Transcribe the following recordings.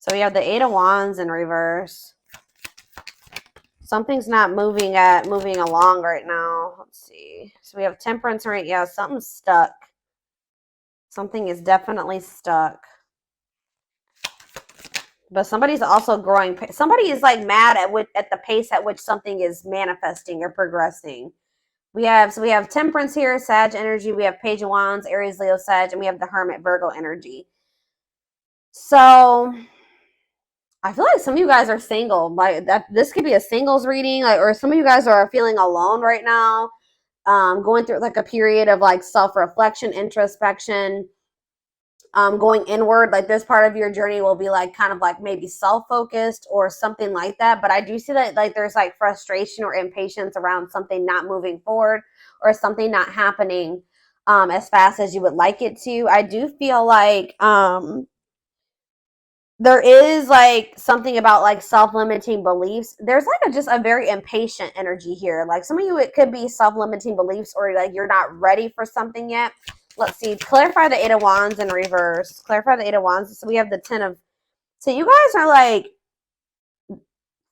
So we have the 8 of Wands in reverse. Something's not moving along right now. Let's see. So we have Temperance, right? Yeah, something's stuck. Something is definitely stuck. But somebody's also growing. Somebody is like mad at the pace at which something is manifesting or progressing. We have Temperance here, Sag energy. We have Page of Wands, Aries, Leo, Sag, and we have the Hermit, Virgo energy. So I feel like some of you guys are single. Like that, this could be a singles reading, like, or some of you guys are feeling alone right now, going through like a period of like self-reflection, introspection, going inward. Like this part of your journey will be like kind of like maybe self-focused or something like that. But I do see that like there's like frustration or impatience around something not moving forward or something not happening as fast as you would like it to. I do feel like there is like something about like self-limiting beliefs. There's like just a very impatient energy here. Like some of you, it could be self-limiting beliefs or like you're not ready for something yet. Let's see. Clarify the 8 of Wands in reverse. Clarify the 8 of Wands. So we have the 10 of... So you guys are like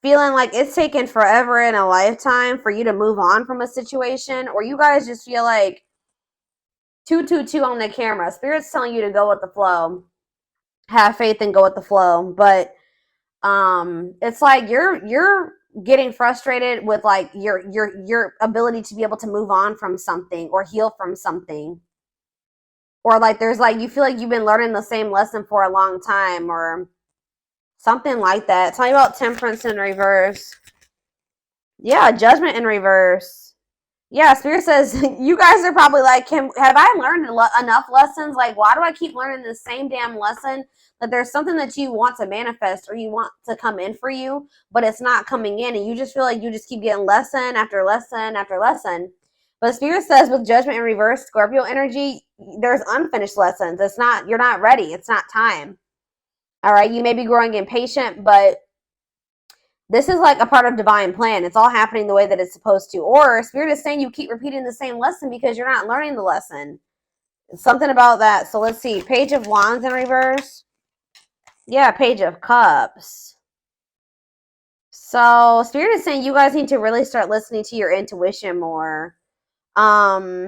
feeling like it's taken forever in a lifetime for you to move on from a situation, or you guys just feel like 222 on the camera. Spirit's telling you to go with the flow. Have faith and go with the flow. But it's like you're getting frustrated with like your ability to be able to move on from something or heal from something, or like there's like you feel like you've been learning the same lesson for a long time or something like that. Tell me about Temperance in reverse. Yeah, Judgment in reverse. Yeah, Spirit says you guys are probably like, have I learned enough lessons? Like, why do I keep learning the same damn lesson? That there's something that you want to manifest or you want to come in for you, but it's not coming in, and you just feel like you just keep getting lesson after lesson after lesson. But Spirit says with Judgment in reverse, Scorpio energy, there's unfinished lessons. It's not, you're not ready. It's not time. All right, you may be growing impatient, but this is like a part of divine plan. It's all happening the way that it's supposed to. Or Spirit is saying you keep repeating the same lesson because you're not learning the lesson. Something about that. So let's see. Page of Wands in reverse. Yeah, Page of Cups. So Spirit is saying you guys need to really start listening to your intuition more. Tell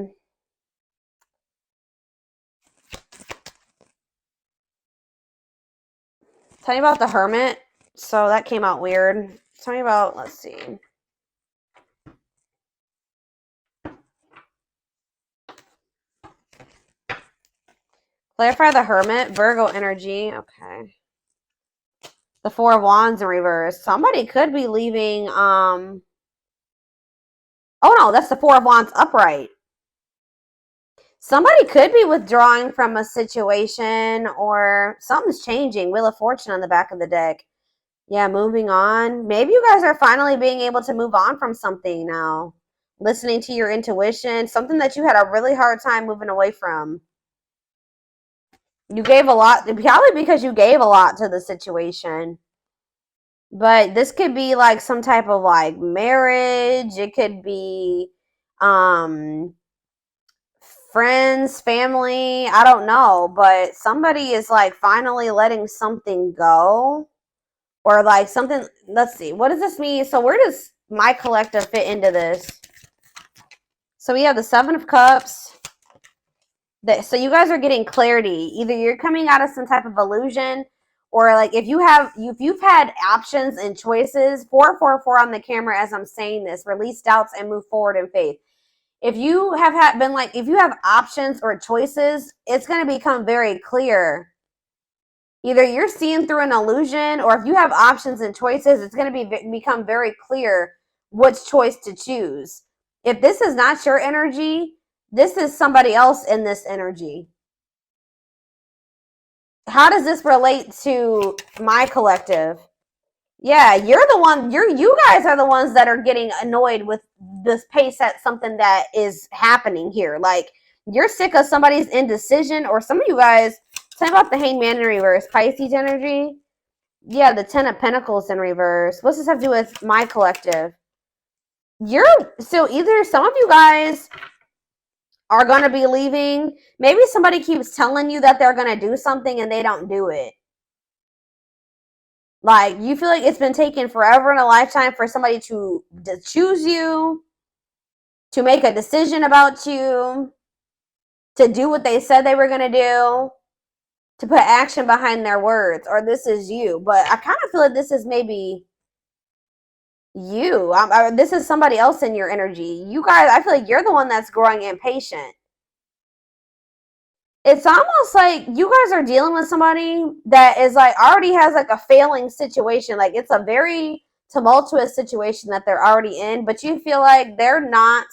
me about the Hermit. So that came out weird. Tell me about, let's see. Clarify the Hermit, Virgo energy. Okay. The 4 of Wands in reverse. Somebody could be leaving. Oh no, that's the 4 of Wands upright. Somebody could be withdrawing from a situation or something's changing. Wheel of Fortune on the back of the deck. Yeah, moving on. Maybe you guys are finally being able to move on from something now. Listening to your intuition, something that you had a really hard time moving away from. You gave a lot, probably because you gave a lot to the situation. But this could be like some type of like marriage. It could be friends, family. I don't know. But somebody is like finally letting something go. Or like something. Let's see. What does this mean? So where does my collective fit into this? So we have the 7 of Cups. So you guys are getting clarity. Either you're coming out of some type of illusion, or like if you've had options and choices. 444 on the camera as I'm saying this. Release doubts and move forward in faith. If you have been like, if you have options or choices, it's going to become very clear. Either you're seeing through an illusion, or if you have options and choices, it's going to become very clear which choice to choose. If this is not your energy, this is somebody else in this energy. How does this relate to my collective? Yeah, you're the one, you guys are the ones that are getting annoyed with this pace at something that is happening here. Like, you're sick of somebody's indecision, or some of you guys, tell me about the Hangman in reverse, Pisces energy. Yeah, the 10 of Pentacles in reverse. What's this have to do with my collective? So either some of you guys are going to be leaving. Maybe somebody keeps telling you that they're going to do something and they don't do it. Like, you feel like it's been taken forever in a lifetime for somebody to choose you, to make a decision about you, to do what they said they were going to do, to put action behind their words, or this is you. But I kind of feel like this is maybe you. This is somebody else in your energy. You guys, I feel like you're the one that's growing impatient. It's almost like you guys are dealing with somebody that is like already has like a failing situation. Like, it's a very tumultuous situation that they're already in, but you feel like they're not.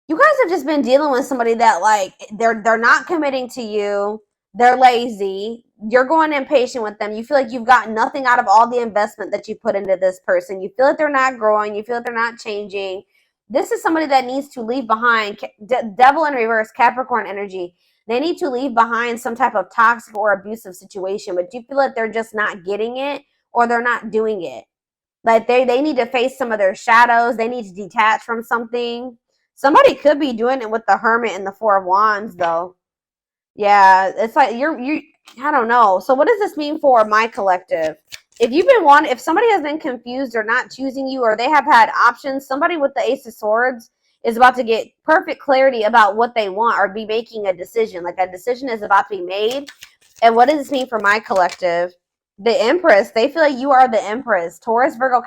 You guys have just been dealing with somebody that, like, they're not committing to you. They're lazy. You're going impatient with them. You feel like you've gotten nothing out of all the investment that you put into this person. You feel like they're not growing. You feel like they're not changing. This is somebody that needs to leave behind. Devil in reverse, Capricorn energy. They need to leave behind some type of toxic or abusive situation, but you feel like they're just not getting it, or they're not doing it. Like, they need to face some of their shadows. They need to detach from something. Somebody could be doing it with the Hermit and the Four of Wands, though. Yeah, it's like you. I don't know. So what does this mean for my collective? If somebody has been confused or not choosing you, or they have had options, somebody with the Ace of Swords is about to get perfect clarity about what they want, or be making a decision. Like, a decision is about to be made. And what does this mean for my collective? The Empress. They feel like you are the Empress. Taurus, Virgo,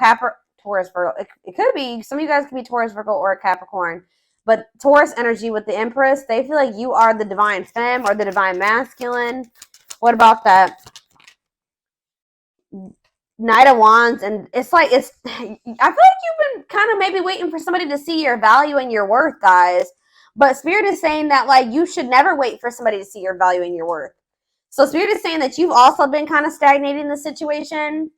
Taurus, Virgo. It could be, some of you guys could be Taurus, Virgo, or a Capricorn. But Taurus energy with the Empress, they feel like you are the divine femme or the divine masculine. What about that Knight of Wands? And it's like, I feel like you've been kind of maybe waiting for somebody to see your value and your worth, guys. But Spirit is saying that, like, you should never wait for somebody to see your value and your worth. So Spirit is saying that you've also been kind of stagnating the situation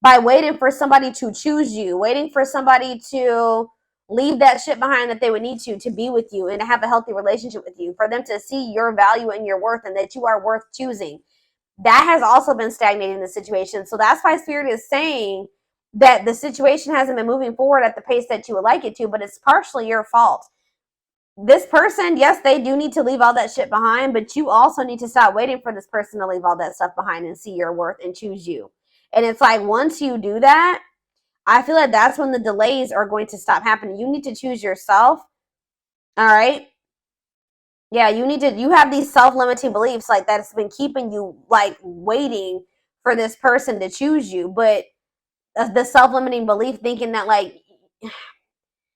by waiting for somebody to choose you, waiting for somebody to leave that shit behind that they would need to be with you and to have a healthy relationship with you, for them to see your value and your worth and that you are worth choosing. That has also been stagnating the situation. So that's why Spirit is saying that the situation hasn't been moving forward at the pace that you would like it to, but it's partially your fault. This person, yes, they do need to leave all that shit behind, but you also need to stop waiting for this person to leave all that stuff behind and see your worth and choose you. And it's like, once you do that, I feel like that's when the delays are going to stop happening. You need to choose yourself. All right. Yeah, you have these self-limiting beliefs, like, that's been keeping you, like, waiting for this person to choose you. But the self-limiting belief thinking that, like,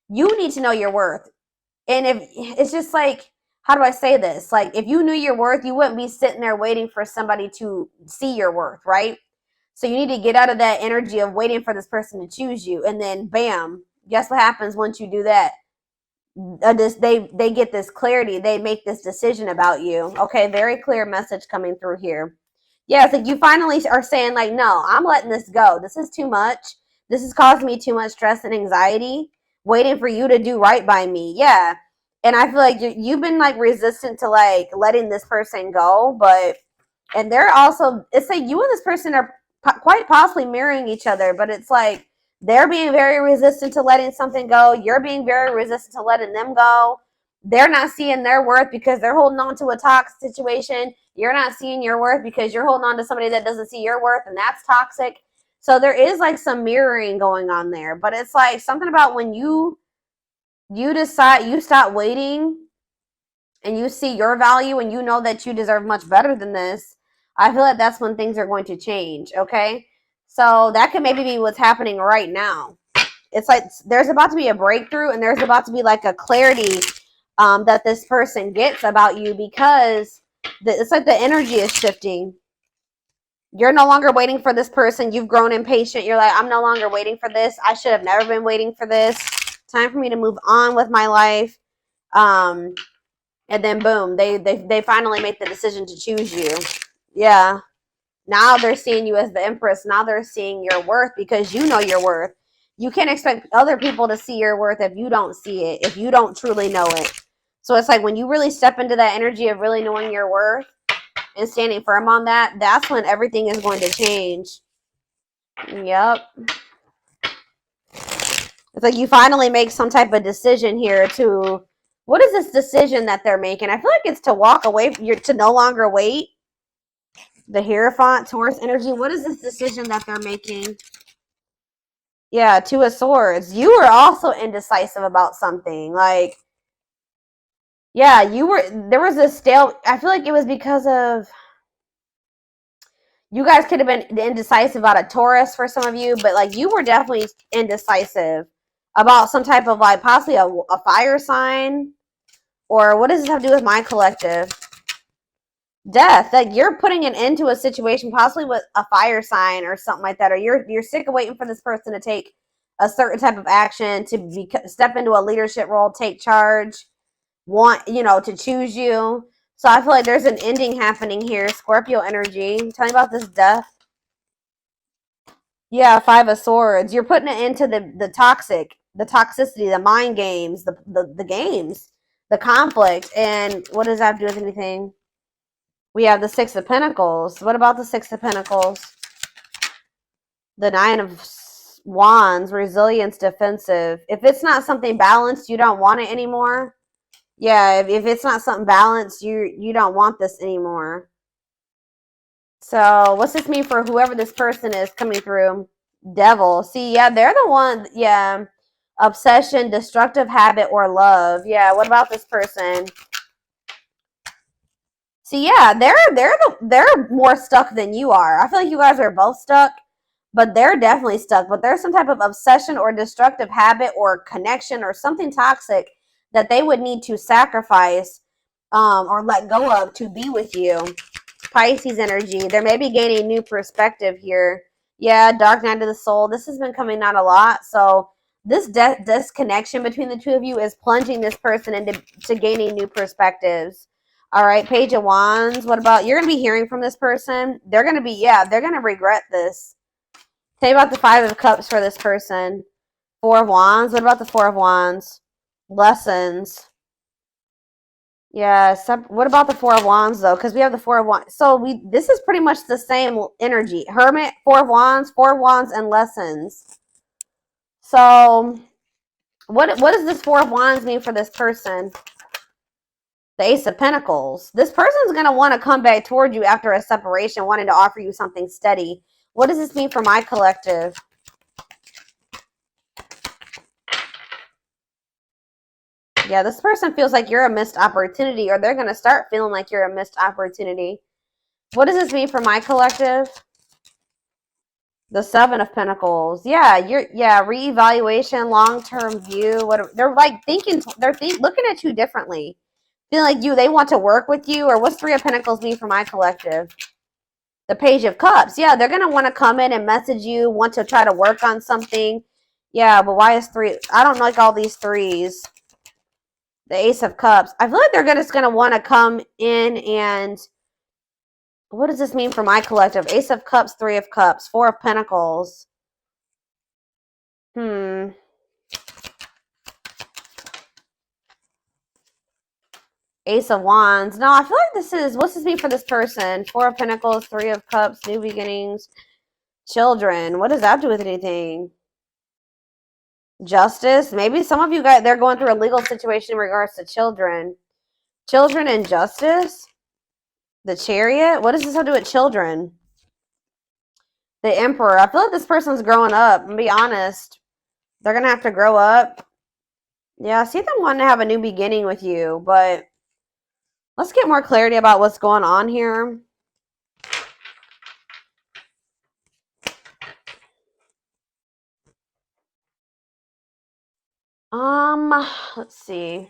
you need to know your worth. And if it's just like, how do I say this? Like, if you knew your worth, you wouldn't be sitting there waiting for somebody to see your worth, right? So you need to get out of that energy of waiting for this person to choose you. And then, bam, guess what happens once you do that? They get this clarity. They make this decision about you. Okay, very clear message coming through here. Yeah, it's like you finally are saying, like, no, I'm letting this go. This is too much. This is causing me too much stress and anxiety, waiting for you to do right by me. Yeah. And I feel like you've been, like, resistant to, like, letting this person go. And they're also, it's like you and this person are quite possibly mirroring each other, but it's like they're being very resistant to letting something go. You're being very resistant to letting them go. They're not seeing their worth because they're holding on to a toxic situation. You're not seeing your worth because you're holding on to somebody that doesn't see your worth, and that's toxic. So there is, like, some mirroring going on there. But it's like something about when you decide, you stop waiting and you see your value and you know that you deserve much better than this, I feel like that's when things are going to change, okay? So that could maybe be what's happening right now. It's like there's about to be a breakthrough, and there's about to be, like, a clarity that this person gets about you, because it's like the energy is shifting. You're no longer waiting for this person. You've grown impatient. You're like, I'm no longer waiting for this. I should have never been waiting for this. Time for me to move on with my life. And then boom, they finally make the decision to choose you. Yeah. Now they're seeing you as the Empress. Now they're seeing your worth because you know your worth. You can't expect other people to see your worth if you don't see it, if you don't truly know it. So it's like when you really step into that energy of really knowing your worth and standing firm on that, that's when everything is going to change. Yep. It's like you finally make some type of decision here to, what is this decision that they're making? I feel like it's to walk away, to no longer wait. The Hierophant, Taurus energy. What is this decision that they're making? Yeah, Two of Swords. You were also indecisive about something. Like, yeah, there was a I feel like it was because of, you guys could have been indecisive about a Taurus for some of you, but like you were definitely indecisive about some type of like possibly a fire sign. Or what does this have to do with my collective? Death. Like you're putting an end to a situation possibly with a fire sign or something like that, or you're sick of waiting for this person to take a certain type of action, to step into a leadership role, take charge, want, to choose you. So I feel like there's an ending happening here. Scorpio energy. Tell me about this death. Yeah, Five of Swords. You're putting it into the toxicity, the mind games, the games, the conflict. And what does that have to do with anything? We have the Six of Pentacles. What about the Six of Pentacles? The Nine of Wands, resilience, defensive. If it's not something balanced, you don't want it anymore. Yeah, if it's not something balanced, you don't want this anymore. So what's this mean for whoever this person is coming through? Devil. See, yeah, they're the one. Yeah. Obsession, destructive habit, or love. Yeah, what about this person? See, yeah, they're more stuck than you are. I feel like you guys are both stuck, but they're definitely stuck. But there's some type of obsession or destructive habit or connection or something toxic that they would need to sacrifice or let go of to be with you. Pisces energy. They may be gaining new perspective here. Yeah, Dark Night of the Soul. This has been coming out a lot. So this disconnection between the two of you is plunging this person into gaining new perspectives. All right, Page of Wands. What about, you're going to be hearing from this person. They're going to be, they're going to regret this. Tell me about the Five of Cups for this person. Four of Wands. What about the Four of Wands? Lessons. Yeah, what about the Four of Wands, though? Because we have the Four of Wands. So this is pretty much the same energy. Hermit, Four of Wands, and lessons. So what does this Four of Wands mean for this person? The Ace of Pentacles. This person's going to want to come back toward you after a separation, wanting to offer you something steady. What does this mean for my collective? Yeah, this person feels like you're a missed opportunity, or they're going to start feeling like you're a missed opportunity. What does this mean for my collective? The Seven of Pentacles. Yeah, reevaluation, long-term view. They're like thinking, looking at you differently. Feeling like they want to work with you. Or what's Three of Pentacles mean for my collective? The Page of Cups. Yeah, they're going to want to come in and message you, want to try to work on something. Yeah, but why is three? I don't like all these threes. The Ace of Cups. I feel like they're just going to want to come in and... What does this mean for my collective? Ace of Cups, Three of Cups, Four of Pentacles. Ace of Wands. No, I feel like what's this mean for this person? Four of Pentacles, Three of Cups, new beginnings, children. What does that do with anything? Justice. Maybe some of you guys, they're going through a legal situation in regards to children. Children and justice. The Chariot. What does this have to do with children? The Emperor. I feel like this person's growing up. I'm gonna be honest. They're gonna have to grow up. Yeah, I see them wanting to have a new beginning with you, but let's get more clarity about what's going on here. Let's see.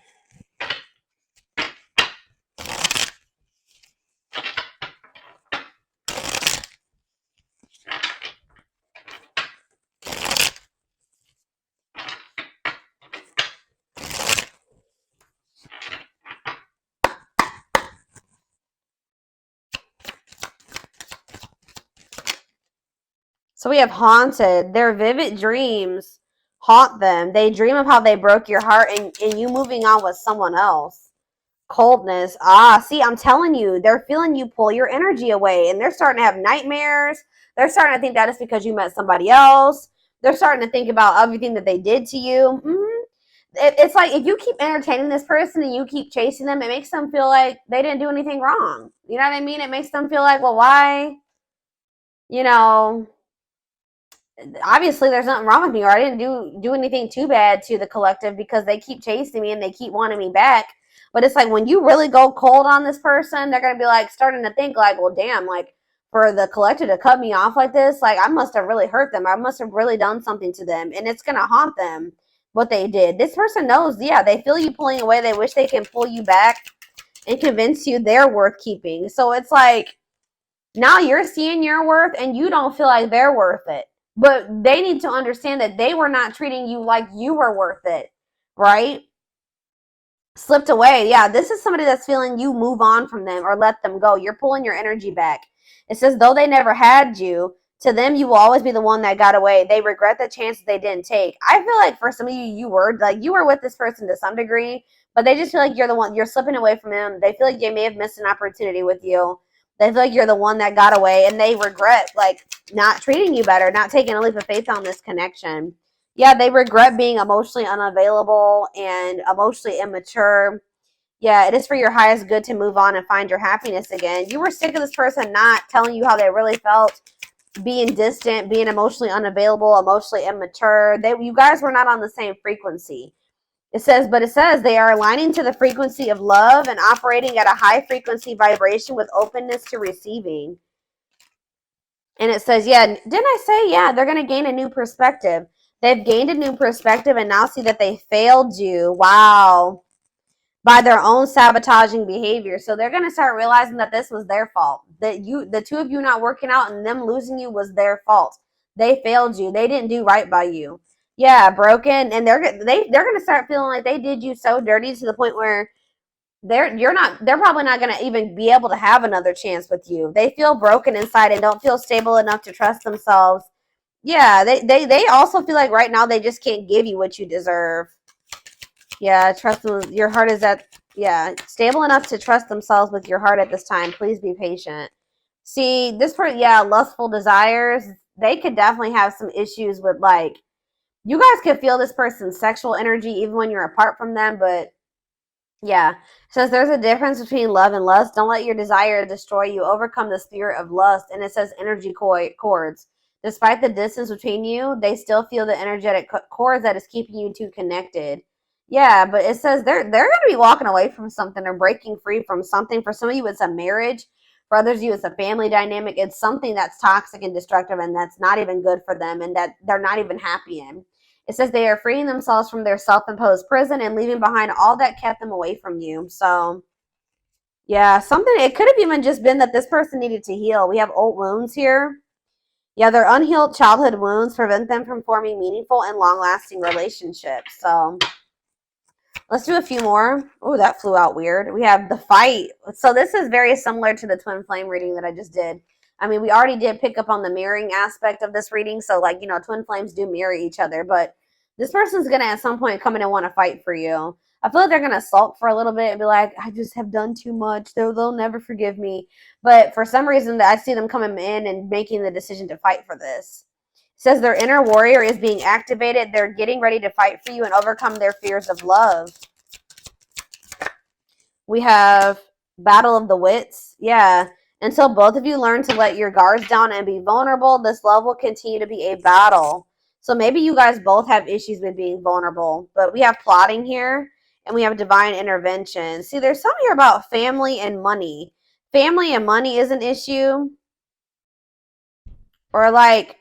So we have haunted. Their vivid dreams haunt them. They dream of how they broke your heart and you moving on with someone else. Coldness. See, I'm telling you, they're feeling you pull your energy away, and they're starting to have nightmares. They're starting to think that it's because you met somebody else. They're starting to think about everything that they did to you. it's like if you keep entertaining this person and you keep chasing them, it makes them feel like they didn't do anything wrong. You know what I mean? It makes them feel like, well, why? You know, obviously there's nothing wrong with me, or I didn't do anything too bad to the collective because they keep chasing me and they keep wanting me back. But it's like when you really go cold on this person, they're gonna be like starting to think like, well, damn, like for the collective to cut me off like this, like I must have really hurt them. I must have really done something to them, and it's gonna haunt them what they did. This person knows, yeah, they feel you pulling away. They wish they can pull you back and convince you they're worth keeping. So it's like now you're seeing your worth and you don't feel like they're worth it. But they need to understand that they were not treating you like you were worth it, right? Slipped away. Yeah, this is somebody that's feeling you move on from them or let them go. You're pulling your energy back. It says, though they never had you, to them, you will always be the one that got away. They regret the chances they didn't take. I feel like for some of you, you were with this person to some degree, but they just feel like you're the one, you're slipping away from them. They feel like they may have missed an opportunity with you. They feel like you're the one that got away, and they regret like not treating you better, not taking a leap of faith on this connection. Yeah, they regret being emotionally unavailable and emotionally immature. Yeah, it is for your highest good to move on and find your happiness again. You were sick of this person not telling you how they really felt, being distant, being emotionally unavailable, emotionally immature. You guys were not on the same frequency. It says they are aligning to the frequency of love and operating at a high frequency vibration with openness to receiving. And it says, yeah, didn't I say, yeah, they're going to gain a new perspective. They've gained a new perspective and now see that they failed you. Wow. By their own sabotaging behavior. So they're going to start realizing that this was their fault. That the two of you not working out and them losing you was their fault. They failed you. They didn't do right by you. Yeah, broken. And they're going to start feeling like they did you so dirty to the point where they're probably not going to even be able to have another chance with you. They feel broken inside and don't feel stable enough to trust themselves. Yeah, they also feel like right now they just can't give you what you deserve. Yeah, trust them. Your heart is stable enough to trust themselves with your heart at this time. Please be patient. See, this person, yeah, lustful desires. They could definitely have some issues with like, you guys could feel this person's sexual energy even when you're apart from them, but yeah. Says there's a difference between love and lust. Don't let your desire destroy you. Overcome the spirit of lust. And it says energy cords. Despite the distance between you, they still feel the energetic cords that is keeping you two connected. Yeah, but it says they're going to be walking away from something or breaking free from something. For some of you, it's a marriage. For others of you, it's a family dynamic. It's something that's toxic and destructive and that's not even good for them and that they're not even happy in. It says they are freeing themselves from their self-imposed prison and leaving behind all that kept them away from you. So, yeah, it could have even just been that this person needed to heal. We have old wounds here. Yeah, their unhealed childhood wounds prevent them from forming meaningful and long-lasting relationships. So, let's do a few more. Oh, that flew out weird. We have the fight. So, this is very similar to the twin flame reading that I just did. I mean, we already did pick up on the mirroring aspect of this reading. So, like, twin flames do mirror each other. But this person's going to at some point come in and want to fight for you. I feel like they're going to sulk for a little bit and be like, I just have done too much. They'll never forgive me. But for some reason, I see them coming in and making the decision to fight for this. It says their inner warrior is being activated. They're getting ready to fight for you and overcome their fears of love. We have Battle of the Wits. Yeah. Until both of you learn to let your guards down and be vulnerable, this love will continue to be a battle. So maybe you guys both have issues with being vulnerable. But we have plotting here, and we have divine intervention. See, there's something here about family and money. Family and money is an issue. Or like,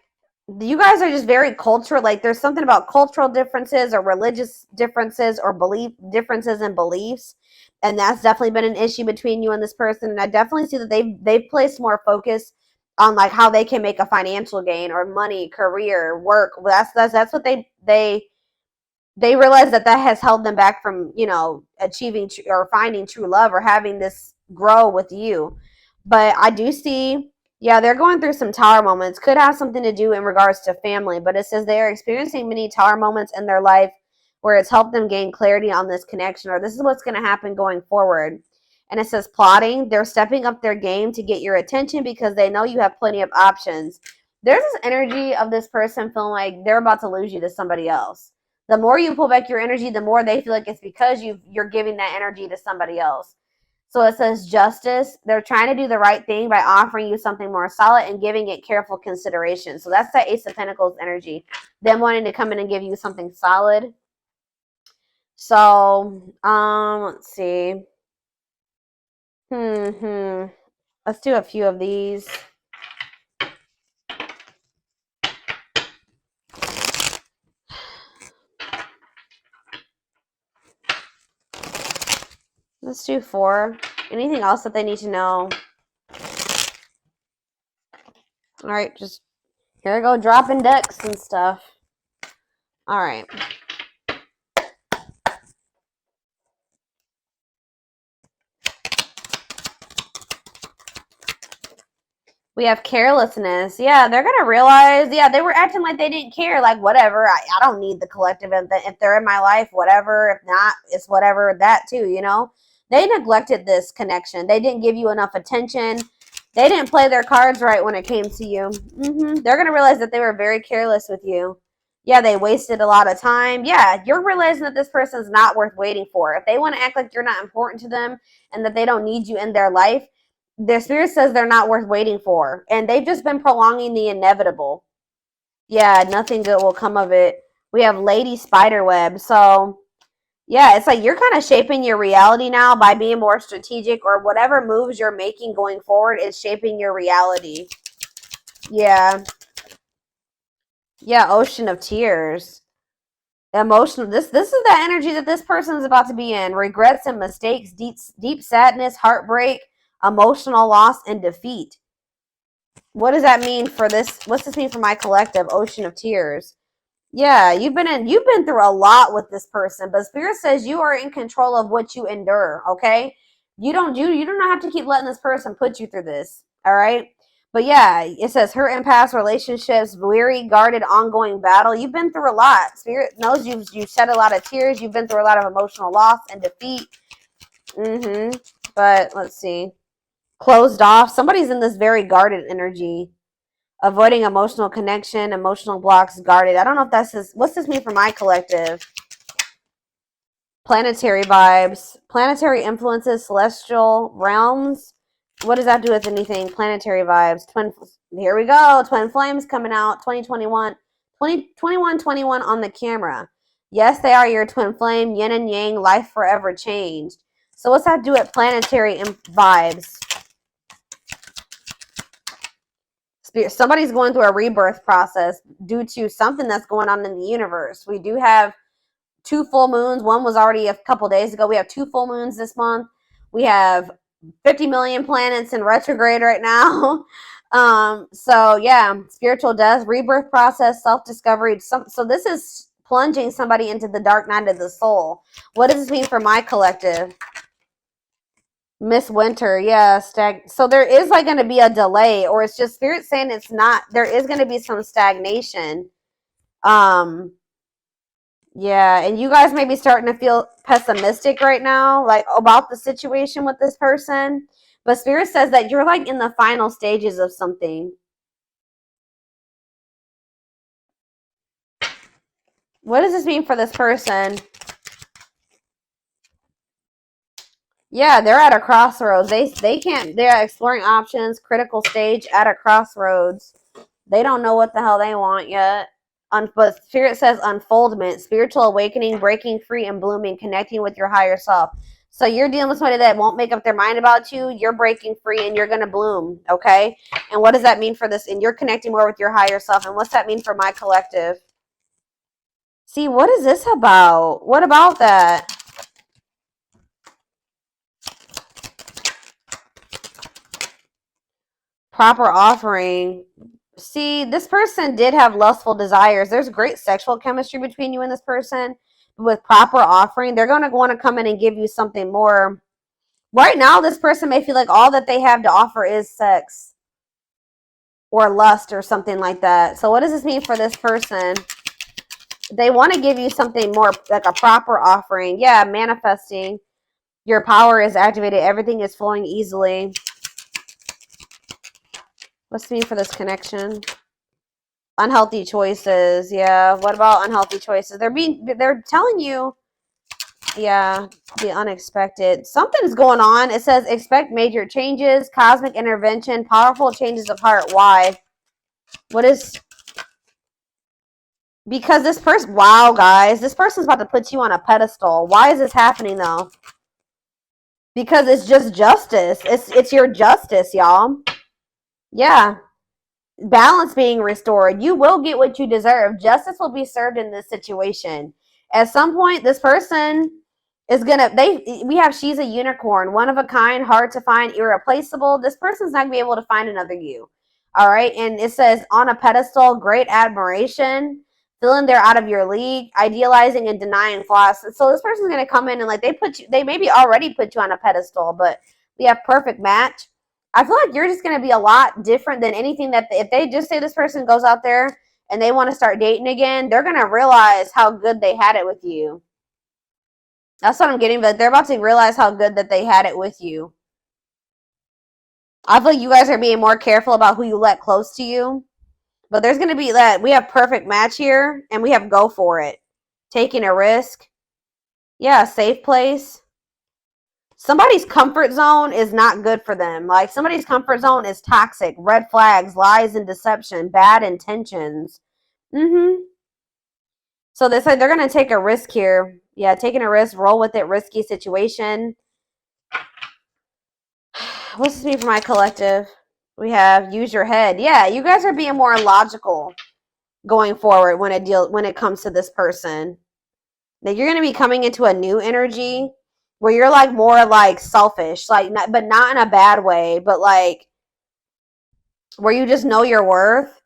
you guys are just very cultural. Like, there's something about cultural differences or religious differences or differences in beliefs. And that's definitely been an issue between you and this person. And I definitely see that they've placed more focus on like how they can make a financial gain or money, career, work. That's what they realize that has held them back from, achieving or finding true love or having this grow with you. But I do see, yeah, they're going through some tower moments. Could have something to do in regards to family, but it says they are experiencing many tower moments in their life where it's helped them gain clarity on this connection, or this is what's going to happen going forward. And it says plotting. They're stepping up their game to get your attention because they know you have plenty of options. There's this energy of this person feeling like they're about to lose you to somebody else. The more you pull back your energy, the more they feel like it's because you're giving that energy to somebody else. So it says justice. They're trying to do the right thing by offering you something more solid and giving it careful consideration. So that's the Ace of Pentacles energy. Them wanting to come in and give you something solid. So, let's see. Let's do a few of these. Let's do 4. Anything else that they need to know? All right, just here I go dropping decks and stuff. All right. We have carelessness. Yeah, they're going to realize, yeah, they were acting like they didn't care. Like, whatever. I don't need the collective. If they're in my life, whatever. If not, it's whatever. That too, you know? They neglected this connection. They didn't give you enough attention. They didn't play their cards right when it came to you. They're going to realize that they were very careless with you. Yeah, they wasted a lot of time. Yeah, you're realizing that this person's not worth waiting for. If they want to act like you're not important to them and that they don't need you in their life, their spirit says they're not worth waiting for. And they've just been prolonging the inevitable. Yeah, nothing good will come of it. We have Lady Spiderweb. So, yeah, it's like you're kind of shaping your reality now by being more strategic, or whatever moves you're making going forward is shaping your reality. Yeah. Yeah, Ocean of Tears. Emotional. This is the energy that this person is about to be in. Regrets and mistakes, deep sadness, heartbreak, emotional loss, and defeat. What does that mean for this? What's this mean for my collective? Ocean of Tears. Yeah, you've been through a lot with this person, but Spirit says you are in control of what you endure, okay? You do not have to keep letting this person put you through this, all right? But yeah, it says hurt and past relationships, weary, guarded, ongoing battle. You've been through a lot. Spirit knows you've shed a lot of tears. You've been through a lot of emotional loss and defeat. But let's see. Closed off. Somebody's in this very guarded energy. Avoiding emotional connection, emotional blocks, guarded. I don't know if that's this. What's this mean for my collective? Planetary vibes, planetary influences, celestial realms. What does that do with anything? Planetary vibes. Here we go. Twin flames coming out. 2021. 21 on the camera. Yes, they are your twin flame. Yin and yang. Life forever changed. So what's that do with planetary vibes? Somebody's going through a rebirth process due to something that's going on in the universe. We do have 2 full moons. One was already a couple days ago. We have 2 full moons this month. We have 50 million planets in retrograde right now. So yeah, spiritual death, rebirth process, self-discovery. So this is plunging somebody into the dark night of the soul. What does this mean for my collective? Miss Winter, yeah, so there is like going to be a delay, or it's just Spirit saying it's not. There is going to be some stagnation. Yeah, and you guys may be starting to feel pessimistic right now, like about the situation with this person. But Spirit says that you're like in the final stages of something. What does this mean for this person? Yeah, they're at a crossroads. They can't. They're exploring options. Critical stage at a crossroads. They don't know what the hell they want yet. But Spirit says unfoldment, spiritual awakening, breaking free and blooming, connecting with your higher self. So you're dealing with somebody that won't make up their mind about you. You're breaking free and you're going to bloom, okay? And what does that mean for this? And you're connecting more with your higher self. And what's that mean for my collective? See, what is this about? What about that? Proper offering. See, this person did have lustful desires. There's great sexual chemistry between you and this person. With proper offering, they're going to want to come in and give you something more. Right now, this person may feel like all that they have to offer is sex or lust or something like that. So what does this mean for this person? They want to give you something more, like a proper offering. Yeah, manifesting. Your power is activated. Everything is flowing easily. What's it mean for this connection? Unhealthy choices. Yeah. What about unhealthy choices? They're telling you, yeah, the unexpected. Something's going on. It says expect major changes, cosmic intervention, powerful changes of heart. Why? What is, because this person, wow, guys, this person's about to put you on a pedestal. Why is this happening though? Because it's just justice. It's your justice, y'all. Yeah. Balance being restored. You will get what you deserve. Justice will be served in this situation. At some point, this person is gonna, we have, she's a unicorn, one of a kind, hard to find, irreplaceable. This person's not gonna be able to find another you. All right. And it says on a pedestal, great admiration, feeling they're out of your league, idealizing and denying flaws. So this person's gonna come in and like they maybe already put you on a pedestal, but we have perfect match. I feel like you're just going to be a lot different than anything that if they just say this person goes out there and they want to start dating again, they're going to realize how good they had it with you. That's what I'm getting, but they're about to realize how good that they had it with you. I feel like you guys are being more careful about who you let close to you, but there's going to be that we have perfect match here and we have go for it. Taking a risk. Yeah, safe place. Somebody's comfort zone is not good for them. Like somebody's comfort zone is toxic, red flags, lies and deception, bad intentions. So they said they're going to take a risk here. Yeah, taking a risk, roll with it, risky situation. What's this mean for my collective? We have use your head. Yeah, you guys are being more logical going forward when it comes to this person. Now you're going to be coming into a new energy where you're like more like selfish, like but not in a bad way, but like where you just know your worth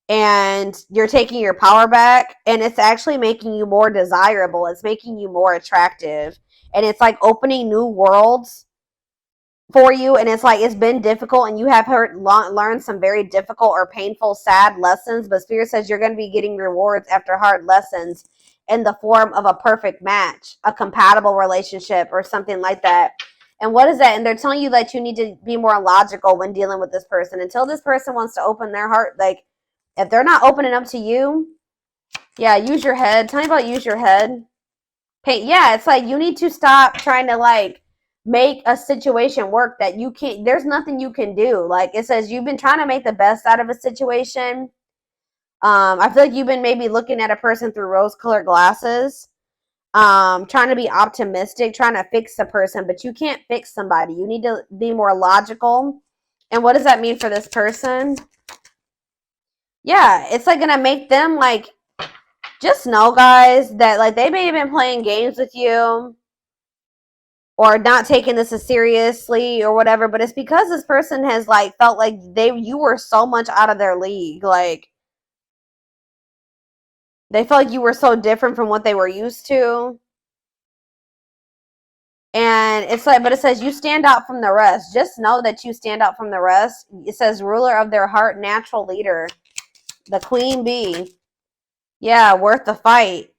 and you're taking your power back and it's actually making you more desirable. It's making you more attractive and it's like opening new worlds for you. And it's like it's been difficult and you have learned some very difficult or painful, sad lessons, but Spirit says you're going to be getting rewards after hard lessons in the form of a perfect match, a compatible relationship or something like that. And what is that? And they're telling you that you need to be more logical when dealing with this person. Until this person wants to open their heart, like if they're not opening up to you, yeah, use your head. Tell me about use your head. Yeah, it's like you need to stop trying to like make a situation work that you can't, there's nothing you can do. Like it says you've been trying to make the best out of a situation. I feel like you've been maybe looking at a person through rose-colored glasses, trying to be optimistic, trying to fix the person, but you can't fix somebody. You need to be more logical. And what does that mean for this person? Yeah, it's like gonna make them like, just know, guys, that like they may have been playing games with you or not taking this as seriously or whatever, but it's because this person has like felt like you were so much out of their league. Like they felt like you were so different from what they were used to. And it's like, but it says you stand out from the rest. Just know that you stand out from the rest. It says ruler of their heart, natural leader, the queen bee. Yeah, worth the fight.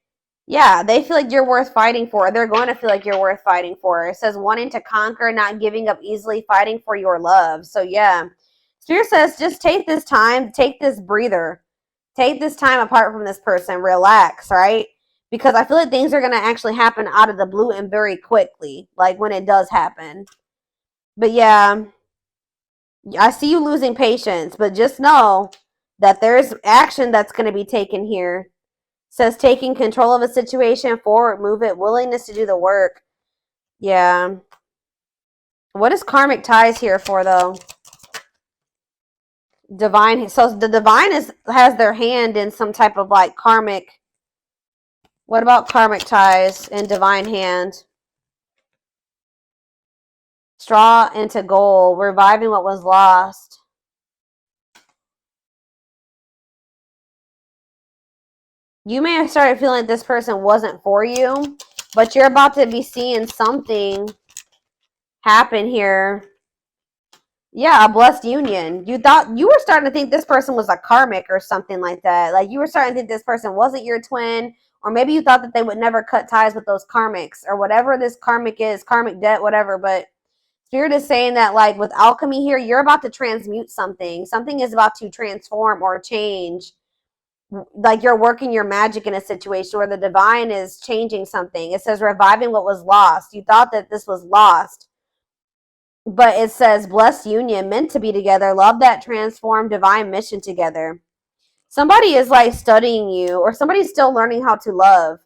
Yeah, they feel like you're worth fighting for. They're going to feel like you're worth fighting for. It says wanting to conquer, not giving up easily, fighting for your love. So yeah, Spirit says just take this time, take this breather, take this time apart from this person, relax, right? Because I feel like things are going to actually happen out of the blue and very quickly, like when it does happen. But yeah, I see you losing patience, but just know that there's action that's going to be taken here. Says taking control of a situation, forward, move it, willingness to do the work. Yeah. What is karmic ties here for though? Divine. So the divine has their hand in some type of like karmic. What about karmic ties and divine hand? Straw into gold, reviving what was lost. You may have started feeling like this person wasn't for you, but you're about to be seeing something happen here. Yeah, a blessed union. You thought you were starting to think this person was a karmic or something like that. Like you were starting to think this person wasn't your twin, or maybe you thought that they would never cut ties with those karmics or whatever this karmic is, karmic debt, whatever. But Spirit is saying that like with alchemy here, you're about to transmute something. Something is about to transform or change. like you're working your magic in a situation where the divine is changing something. It says reviving what was lost. You thought that this was lost, but it says blessed union, meant to be together, love that transformed divine mission together. Somebody is like studying you, or somebody's still learning how to love.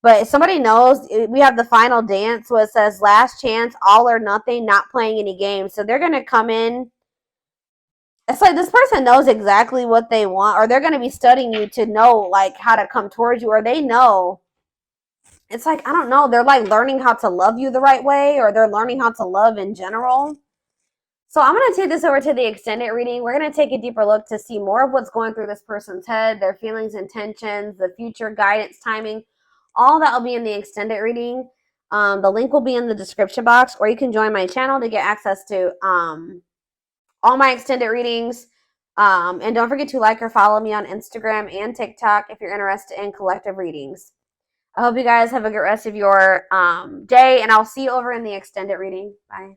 But somebody knows. We have the final dance where it says last chance, all or nothing, not playing any games. So they're going to come in. It's like this person knows exactly what they want, or they're going to be studying you to know like how to come towards you, or they know. It's like, I don't know. They're like learning how to love you the right way, or they're learning how to love in general. So I'm going to take this over to the extended reading. We're going to take a deeper look to see more of what's going through this person's head, their feelings, intentions, the future guidance, timing. All that will be in the extended reading. The link will be in the description box, or you can join my channel to get access to all my extended readings. And don't forget to like or follow me on Instagram and TikTok if you're interested in collective readings. I hope you guys have a good rest of your day, and I'll see you over in the extended reading. Bye.